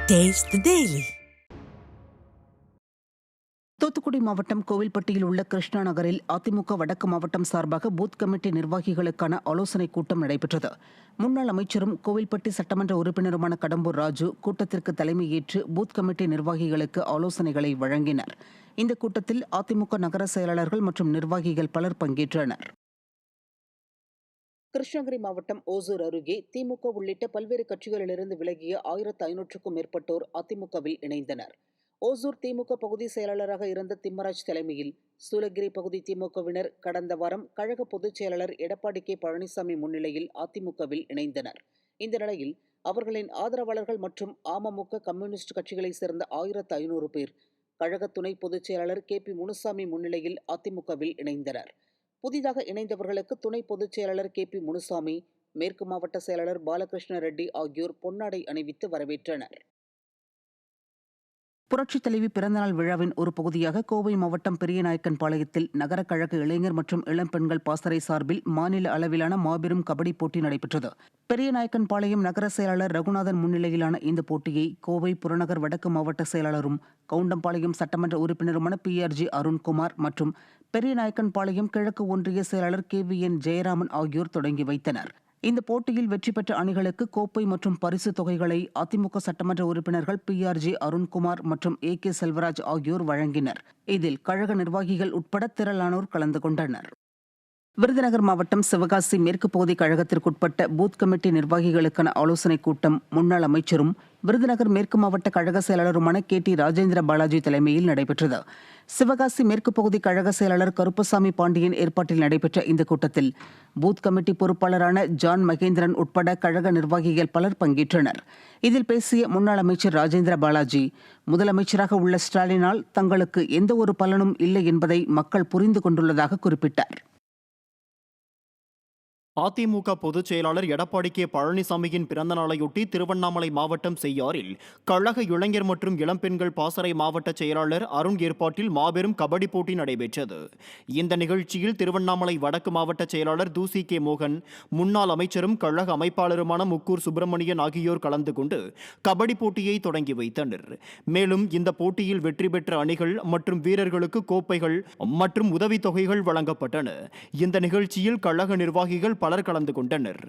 Taste the Daily. Thoothukudi மாவட்டம் கோவில்பட்டியில் உள்ள கிருஷ்ணா நகரில் அதிமுக வடக்கு மாவட்டம் சார்பாக பூத் கமிட்டி நிர்வாகிகளுக்கான ஆலோசனைக் கூட்டம் நடைபெற்றது. முன்னாள் அமைச்சரும் கோவில்பட்டி சட்டமன்ற உறுப்பினருமான கடம்பூர் ராஜு கூட்டத்திற்கு தலைமையேற்று பூத் கமிட்டி நிர்வாகிகளுக்கு ஆலோசனைகளை வழங்கினர். இந்த கூட்டத்தில் அதிமுக நகர செயலாளர்கள் மற்றும் நிர்வாகிகள் பலர் பங்கேற்றனர். கிருஷ்ணகிரி மாவட்டம் ஓசூர் அருகே திமுக உள்ளிட்ட பல்வேறு கட்சிகளிலிருந்து விலகிய 1500க்கும் மேற்பட்டோர் அதிமுகவில் இணைந்தனர். ஓசூர் திமுக பகுதி செயலாளராக இருந்த திம்மராஜ் தலைமையில் சூலகிரி பகுதி திமுகவினர் கடந்த வாரம் கழக பொதுச் செயலாளர் எடப்பாடி கே பழனிசாமி முன்னிலையில் அதிமுகவில் இணைந்தனர். இந்த நிலையில் அவர்களின் ஆதரவாளர்கள் மற்றும் அமமுக கம்யூனிஸ்ட் கட்சிகளைச் சேர்ந்த 1500 பேர் கழக துணை பொதுச் செயலாளர் KP முனுசாமி முன்னிலையில் அதிமுகவில் இணைந்தனர். புதிதாக இணைந்தவர்களுக்கு துணை பொதுச் செயலாளர் KP முனுசாமி, மேற்கு மாவட்ட செயலாளர் பாலகிருஷ்ண ரெட்டி ஆகியோர் பொன்னாடை அணிவித்து வரவேற்றனர். புரட்சித் தலைவி பிறந்தநாள் விழாவின் ஒரு பகுதியாக கோவை மாவட்டம் பெரியநாயக்கன்பாளையத்தில் நகர கழக இளைஞர் மற்றும் இளம்பெண்கள் பாசறை சார்பில் மாநில அளவிலான மாபெரும் கபடி போட்டி நடைபெற்றது. பெரியநாயக்கன்பாளையம் நகர செயலாளர் ரகுநாதன் முன்னிலையிலான இந்த போட்டியை கோவை புறநகர் வடக்கு மாவட்ட செயலாளரும் கவுண்டம்பாளையம் சட்டமன்ற உறுப்பினருமான PRG அருண்குமார் மற்றும் பெரியநாயக்கன்பாளையம் கிழக்கு ஒன்றிய செயலாளர் KVN ஜெயராமன் ஆகியோர் தொடங்கி வைத்தனர். இந்த போட்டியில் வெற்றி பெற்ற அணிகளுக்கு கோப்பை மற்றும் பரிசு தொகைகளை அதிமுக சட்டமன்ற உறுப்பினர்கள் PRG அருண்குமார் மற்றும் AK செல்வராஜ் ஆகியோர் வழங்கினர். இதில் கழக நிர்வாகிகள் உட்பட திரளானோர் கலந்து கொண்டனர். விருதுநகர் மாவட்டம் சிவகாசி மேற்கு பகுதி கழகத்திற்குட்பட்ட பூத் கமிட்டி நிர்வாகிகளுக்கான ஆலோசனைக் கூட்டம் முன்னாள் அமைச்சரும் விருதுநகர் மேற்கு மாவட்ட கழக செயலாளருமான KT ராஜேந்திர பாலாஜி தலைமையில் நடைபெற்றது. சிவகாசி மேற்கு பகுதி கழக செயலாளர் கருப்பசாமி பாண்டியன் ஏற்பாட்டில் நடைபெற்ற இந்த கூட்டத்தில் பூத் கமிட்டி பொறுப்பாளரான ஜான் மகேந்திரன் உட்பட கழக நிர்வாகிகள் பலர் பங்கேற்றனர். இதில் பேசிய முன்னாள் அமைச்சர் ராஜேந்திர பாலாஜி, முதலமைச்சராக உள்ள ஸ்டாலினால் தங்களுக்கு எந்த ஒரு பலனும் இல்லை என்பதை மக்கள் புரிந்து கொண்டுள்ளதாக குறிப்பிட்டார். அதிமுக பொதுச் செயலாளர் எடப்பாடி கே பழனிசாமியின் பிறந்த நாளையொட்டி திருவண்ணாமலை மாவட்டம் செய்யாறில் கழக இளைஞர் மற்றும் இளம்பெண்கள் பாசறை மாவட்ட செயலாளர் அருண் ஏற்பாட்டில் மாபெரும் கபடி போட்டி நடைபெற்றது. இந்த நிகழ்ச்சியில் திருவண்ணாமலை வடக்கு மாவட்ட செயலாளர் தூசி கே மோகன், முன்னாள் அமைச்சரும் கழக அமைப்பாளருமான முக்கூர் சுப்பிரமணியன் ஆகியோர் கலந்து கொண்டு கபடி போட்டியை தொடங்கி வைத்தனர். மேலும் இந்த போட்டியில் வெற்றி பெற்ற அணிகள் மற்றும் வீரர்களுக்கு கோப்பைகள் மற்றும் உதவித்தொகைகள் வழங்கப்பட்டன. இந்த நிகழ்ச்சியில் கழக நிர்வாகிகள் பலர் கலந்து கொண்டனர்.